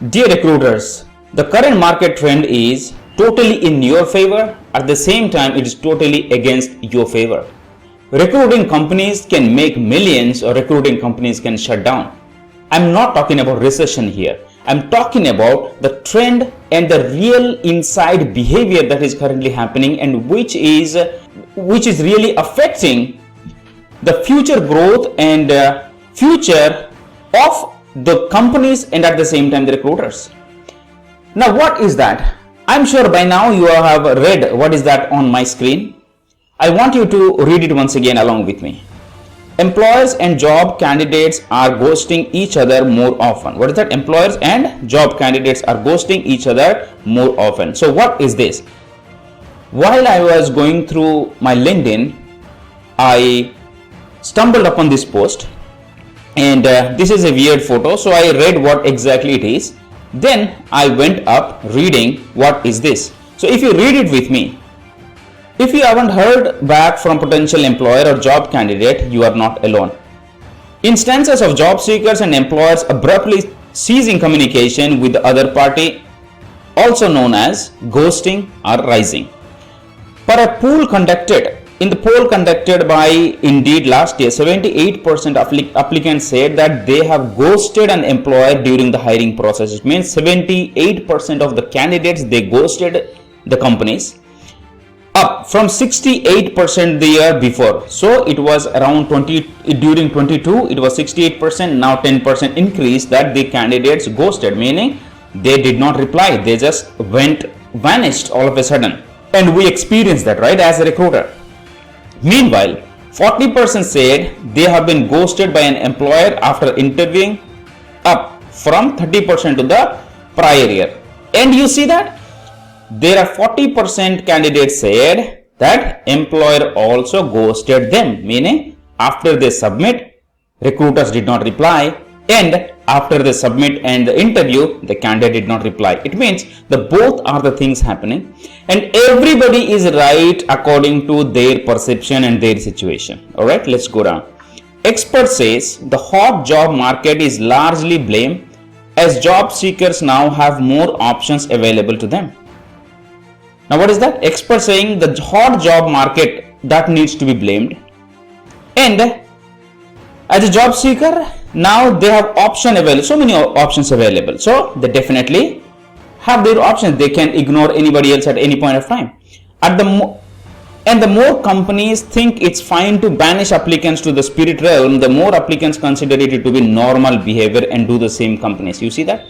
Dear recruiters, the current market trend is totally in your favor. At the same time, it is totally against your favor. Recruiting companies can make millions or recruiting companies can shut down. I'm not talking about recession here. I'm talking about the trend and the real inside behavior that is currently happening and which is really affecting the future growth and future of the companies and at the same time the recruiters. Now what is that? I'm sure by now you have read what is that on my screen. I want you to read it once again along with me. Employers and job candidates are ghosting each other more often. What is that? Employers and job candidates are ghosting each other more often. So what is this? While I was going through my LinkedIn, I stumbled upon this post. And this is a weird photo, so I read what exactly it is. Then I went up reading what is this. So if you read it with me, if you haven't heard back from potential employer or job candidate, you are not alone. Instances of job seekers and employers abruptly ceasing communication with the other party, also known as ghosting, are rising. In the poll conducted by Indeed last year, 78% of applicants said that they have ghosted an employer during the hiring process. It means 78% of the candidates, they ghosted the companies, up from 68% the year before. So it was around during 22, it was 68%, now 10% increase that the candidates ghosted, meaning they did not reply, they just vanished all of a sudden. And we experienced that, right, as a recruiter. Meanwhile, 40% said they have been ghosted by an employer after interviewing, up from 30% to the prior year. And you see that there are 40% candidates said that employer also ghosted them, meaning after they submit, recruiters did not reply, and after they submit and the interview, the candidate did not reply. It means the both are the things happening and everybody is right according to their perception and their situation. All right, let's go down. Expert says the hot job market is largely blamed as job seekers now have more options available to them. Now what is that? Expert saying the hot job market that needs to be blamed, and as a job seeker, now they have so many options available. So they definitely have their options. They can ignore anybody else at any point of time. And the more companies think it's fine to banish applicants to the spirit realm, the more applicants consider it to be normal behavior and do the same companies. You see that?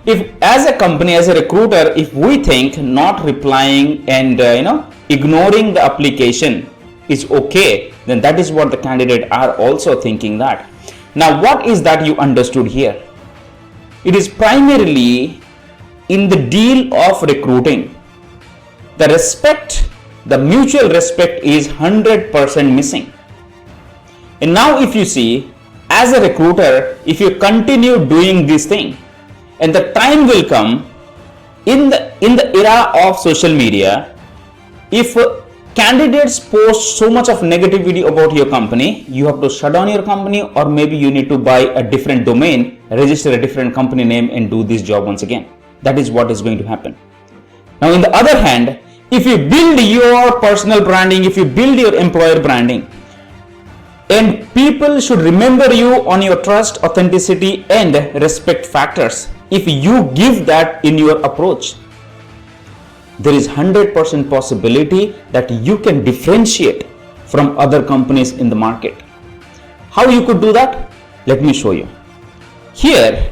If as a company, as a recruiter, if we think not replying and ignoring the application is okay, then that is what the candidate are also thinking that. Now what is that you understood here? It is primarily in the deal of recruiting. The mutual respect is 100% missing. And now if you see, as a recruiter, if you continue doing this thing, and the time will come in the era of social media, if candidates post so much of negativity about your company, you have to shut down your company, or maybe you need to buy a different domain, register a different company name and do this job once again. That is what is going to happen. Now on the other hand, if you build your personal branding, if you build your employer branding, and people should remember you on your trust, authenticity and respect factors, if you give that in your approach, there is 100% possibility that you can differentiate from other companies in the market. How you could do that? Let me show you. Here,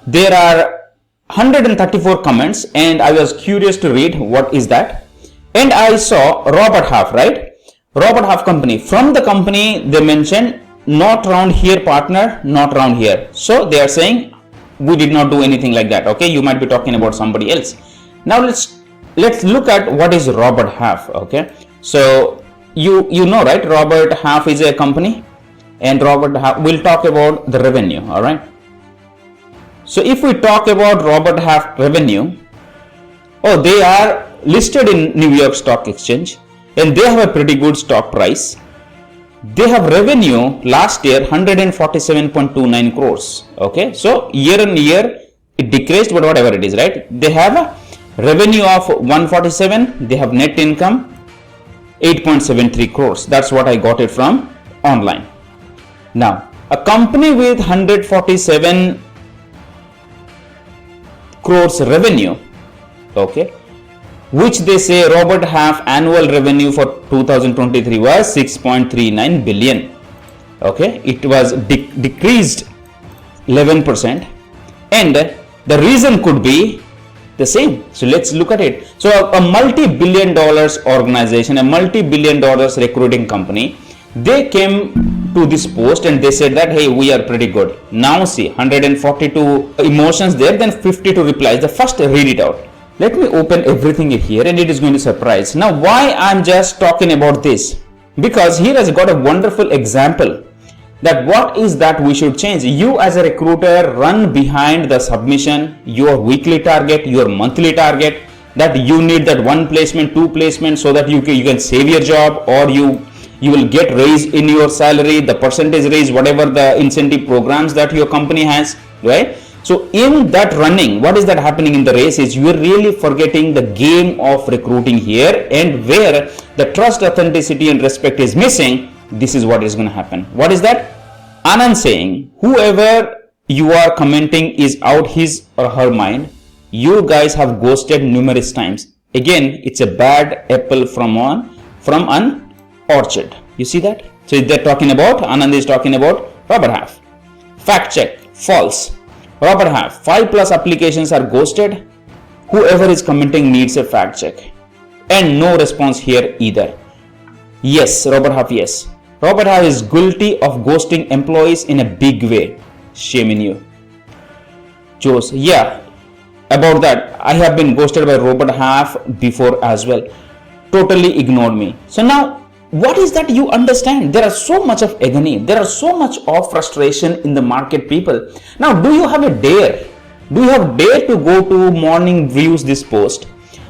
there are 134 comments and I was curious to read what is that. And I saw Robert Half, right? Robert Half company. From the company, they mentioned not round here partner, not round here. So they are saying we did not do anything like that. Okay, you might be talking about somebody else. Now let's look at what is Robert Half. Okay, so you know, right? Robert Half is a company, and Robert Half, we'll talk about the revenue. All right. So if we talk about Robert Half revenue, they are listed in New York Stock Exchange and they have a pretty good stock price. They have revenue last year 147.29 crores. Okay, so year on year it decreased, but whatever it is, right? They have a revenue of 147, they have net income 8.73 crores. That's what I got it from online. Now, a company with 147 crores revenue, okay, which they say Robert Half annual revenue for 2023 was 6.39 billion. Okay, it was decreased 11%, and the reason could be the same. So let's look at it. So a multi-billion dollars organization, a multi-billion dollars recruiting company, they came to this post and they said that, hey, we are pretty good. Now see, 142 emotions there, then 52 replies. The first, read it out. Let me open everything here and it is going to surprise. Now why I'm just talking about this? Because here has got a wonderful example that what is that we should change. You as a recruiter run behind the submission, your weekly target, your monthly target, that you need that one placement, two placements, so that you can save your job, or you will get raise in your salary, the percentage raise, whatever the incentive programs that your company has, right? So in that running, what is that happening in the race is you are really forgetting the game of recruiting here, and where the trust, authenticity and respect is missing. This is what is going to happen. What is that? Anand saying, whoever you are commenting is out his or her mind. You guys have ghosted numerous times. Again, it's a bad apple from an orchard. You see that? So they're talking about, Anand is talking about Robert Half. Fact check, false. Robert Half, 5+ applications are ghosted. Whoever is commenting needs a fact check. And no response here either. Yes, Robert Half, yes. Robert Half is guilty of ghosting employees in a big way. Shame in you. Jose, yeah, about that, I have been ghosted by Robert Half before as well. Totally ignored me. So now, what is that you understand? There are so much of agony. There are so much of frustration in the market, people. Now, do you have a dare? Do you have dare to go to morning views this post?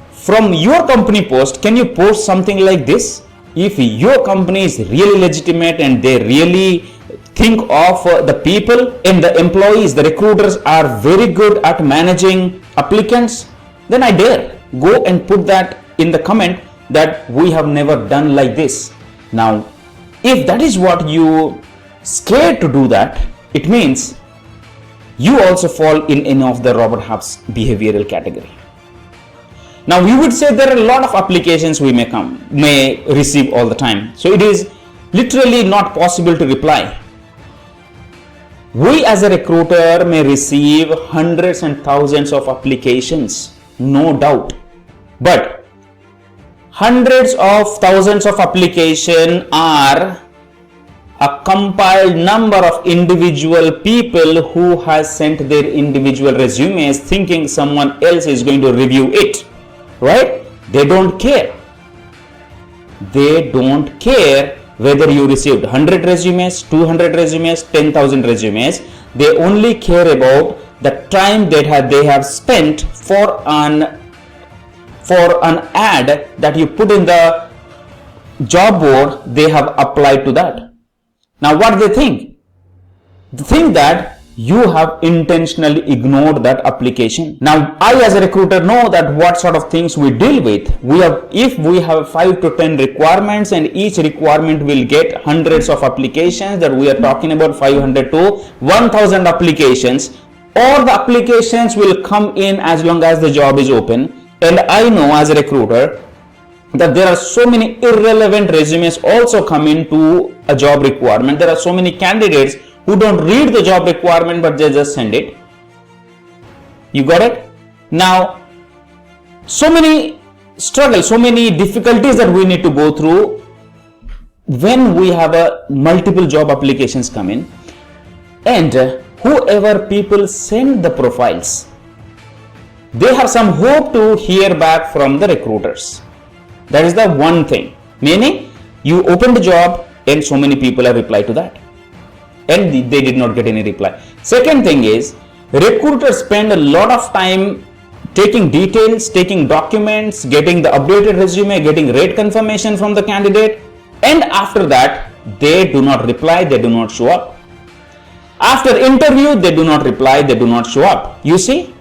From your company post, can you post something like this? If your company is really legitimate and they really think of the people and the employees, the recruiters are very good at managing applicants, then I dare go and put that in the comment that we have never done like this. Now, if that is what you scared to do that, it means you also fall in any of the Robert Half's behavioral category. Now we would say there are a lot of applications we may receive all the time. So it is literally not possible to reply. We as a recruiter may receive hundreds and thousands of applications, no doubt. But hundreds of thousands of applications are a compiled number of individual people who has sent their individual resumes thinking someone else is going to review it. Right? They don't care. They don't care whether you received 100 resumes, 200 resumes, 10,000 resumes. They only care about the time that they have spent for an ad that you put in the job board. They have applied to that. Now what they think? They think that you have intentionally ignored that application. Now, I as a recruiter know that what sort of things we deal with. If we have 5 to 10 requirements and each requirement will get hundreds of applications, that we are talking about 500 to 1000 applications, or the applications will come in as long as the job is open. And I know as a recruiter that there are so many irrelevant resumes also come into a job requirement. There are so many candidates who don't read the job requirement but they just send it. You got it? Now, so many struggles, so many difficulties that we need to go through when we have multiple job applications come in, and whoever people send the profiles, they have some hope to hear back from the recruiters. That is the one thing. Meaning, you open the job and so many people have replied to that, and they did not get any reply. Second thing is, recruiters spend a lot of time taking details, taking documents, getting the updated resume, getting rate confirmation from the candidate, and after that they do not reply, they do not show up. After interview, they do not reply, they do not show up. You see,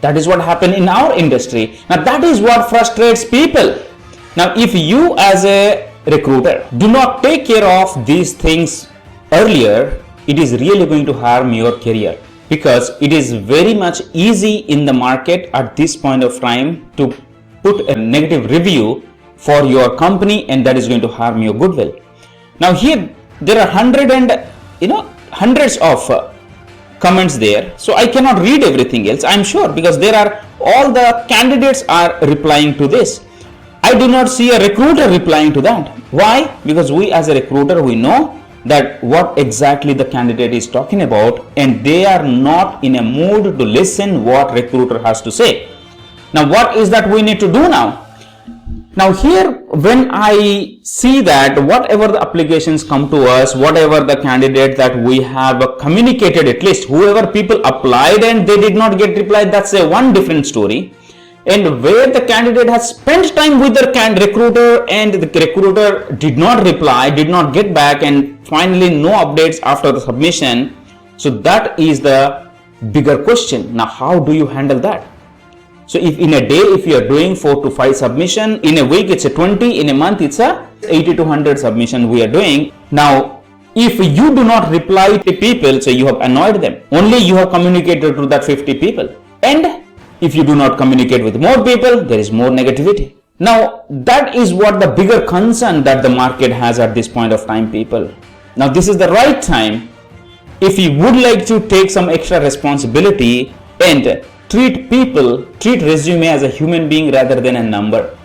that is what happened in our industry. Now that is what frustrates people. Now if you as a recruiter do not take care of these things earlier, it is really going to harm your career, because it is very much easy in the market at this point of time to put a negative review for your company, and that is going to harm your goodwill. Now here there are hundreds of comments there, so I cannot read everything else, I'm sure, because there are all the candidates are replying to this. I do not see a recruiter replying to that. Why? Because we as a recruiter, we know that what exactly the candidate is talking about, and they are not in a mood to listen what recruiter has to say. Now what is that we need to do now? Now here, when I see that whatever the applications come to us, whatever the candidate that we have communicated, at least whoever people applied and they did not get replied, that's a one different story. And where the candidate has spent time with the recruiter and the recruiter did not reply, did not get back, and finally no updates after the submission. So that is the bigger question. Now how do you handle that? So if in a day, if you are doing 4 to 5 submission, in a week it's a 20, in a month it's a 80 to 100 submission we are doing. Now if you do not reply to people, so you have annoyed them, only you have communicated to that 50 people, and if you do not communicate with more people, there is more negativity. Now that is what the bigger concern that the market has at this point of time, people. Now this is the right time, if you would like to take some extra responsibility and treat resume as a human being rather than a number,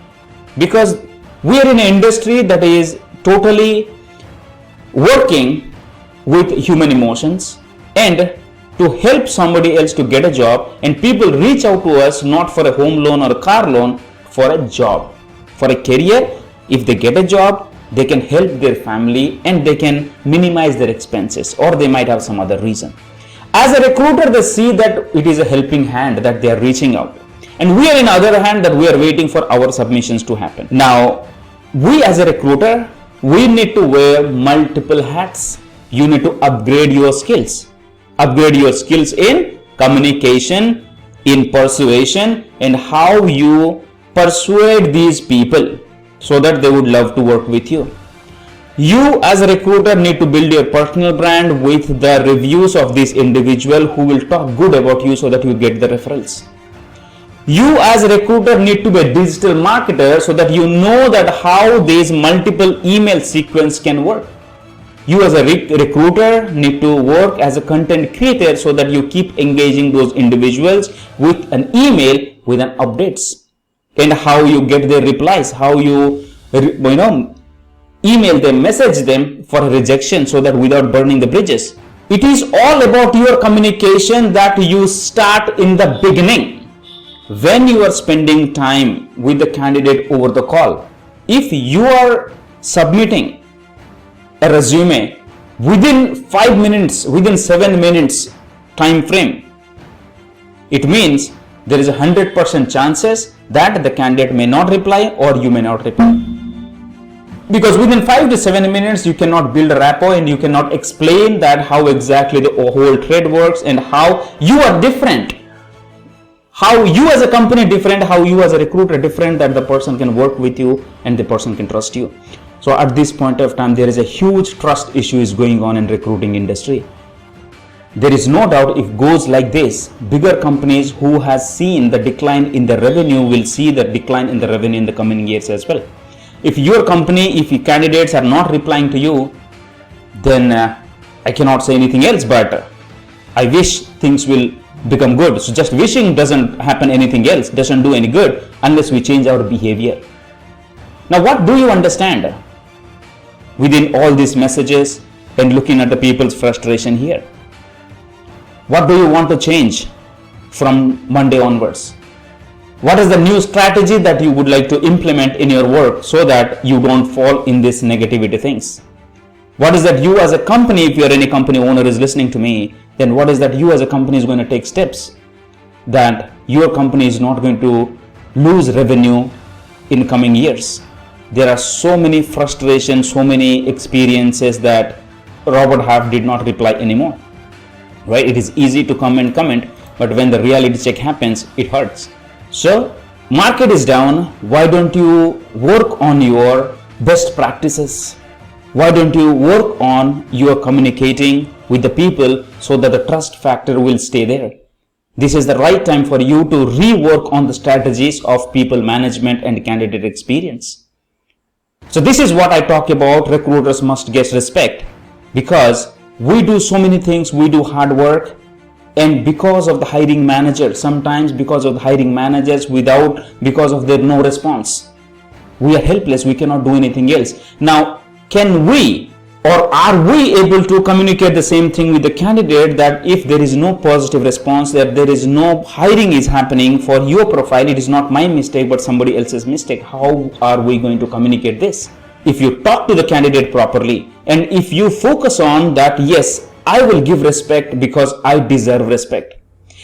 because we are in an industry that is totally working with human emotions and to help somebody else to get a job, and people reach out to us not for a home loan or a car loan, for a job, for a career. If they get a job, they can help their family and they can minimize their expenses, or they might have some other reason. As a recruiter, they see that it is a helping hand that they are reaching out, and we are in other hand that we are waiting for our submissions to happen. Now we as a recruiter, we need to wear multiple hats. You need to upgrade your skills. Upgrade your skills in communication, in persuasion, and how you persuade these people so that they would love to work with you. You as a recruiter need to build your personal brand with the reviews of this individual who will talk good about you so that you get the referrals. You as a recruiter need to be a digital marketer so that you know that how this multiple email sequence can work. You as a recruiter need to work as a content creator so that you keep engaging those individuals with an email with an updates, and how you get their replies, how you email them, message them for a rejection, so that without burning the bridges. It is all about your communication that you start in the beginning when you are spending time with the candidate over the call. If you are submitting a resume within 5 minutes, within 7 minutes time frame, it means there is 100% chances that the candidate may not reply or you may not reply. Because within 5 to 7 minutes you cannot build a rapport and you cannot explain that how exactly the whole trade works and how you are different, how you as a company different, how you as a recruiter different, that the person can work with you and the person can trust you. So at this point of time, there is a huge trust issue is going on in recruiting industry. There is no doubt if goes like this, bigger companies who has seen the decline in the revenue will see the decline in the revenue in the coming years as well. If your company, if your candidates are not replying to you, then I cannot say anything else, but I wish things will become good. So just wishing doesn't happen anything else, doesn't do any good unless we change our behavior. Now what do you understand within all these messages and looking at the people's frustration here? What do you want to change from Monday onwards? What is the new strategy that you would like to implement in your work so that you don't fall in this negativity things? What is that you as a company, if you're any company owner is listening to me, then what is that you as a company is going to take steps that your company is not going to lose revenue in coming years? There are so many frustrations, so many experiences that Robert Half did not reply anymore. right? It is easy to comment, but when the reality check happens, it hurts. So market is down. Why don't you work on your best practices? Why don't you work on your communicating with the people so that the trust factor will stay there? This is the right time for you to rework on the strategies of people management and candidate experience. So this is what I talk about. Recruiters must get respect, because we do so many things, we do hard work, and because of the hiring manager, sometimes because of the hiring managers, because of their no response, we are helpless, we cannot do anything else. Now, can we, or are we able to communicate the same thing with the candidate, that if there is no positive response, that there is no hiring is happening for your profile, it is not my mistake but somebody else's mistake? How are we going to communicate this? If you talk to the candidate properly, and if you focus on that, yes, I will give respect because I deserve respect.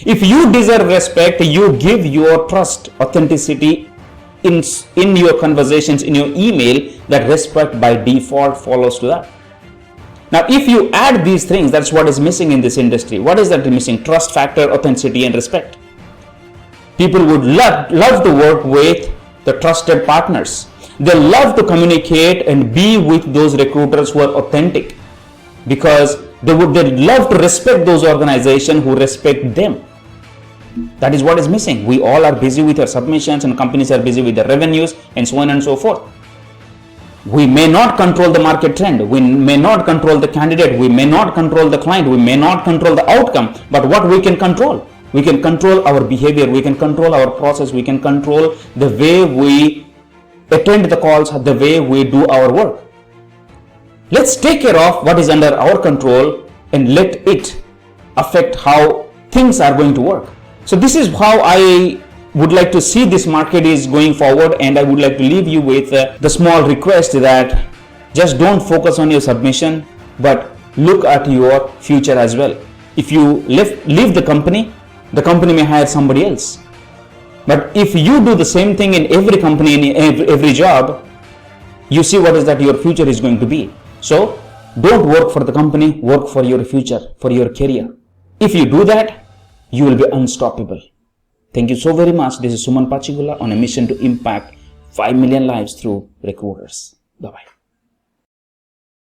If you deserve respect, you give your trust, authenticity in your conversations, in your email, that respect by default follows to that. Now, if you add these things, that's what is missing in this industry. What is that missing? Trust factor, authenticity, and respect. People would love to work with the trusted partners. They love to communicate and be with those recruiters who are authentic, because they love to respect those organizations who respect them. That is what is missing. We all are busy with our submissions, and companies are busy with their revenues, and so on and so forth. We may not control the market trend, we may not control the candidate, we may not control the client, we may not control the outcome, but what we can control? We can control our behavior, we can control our process, we can control the way we attend the calls, the way we do our work. Let's take care of what is under our control and let it affect how things are going to work. So this is how I would like to see this market is going forward, and I would like to leave you with the small request that just don't focus on your submission, but look at your future as well. If you leave the company may hire somebody else. But if you do the same thing in every company, in every job, you see what is that your future is going to be. So don't work for the company, work for your future, for your career. If you do that, you will be unstoppable. Thank you so very much. This is Suman Pachigulla on a mission to impact 5 million lives through recruiters. Bye-bye.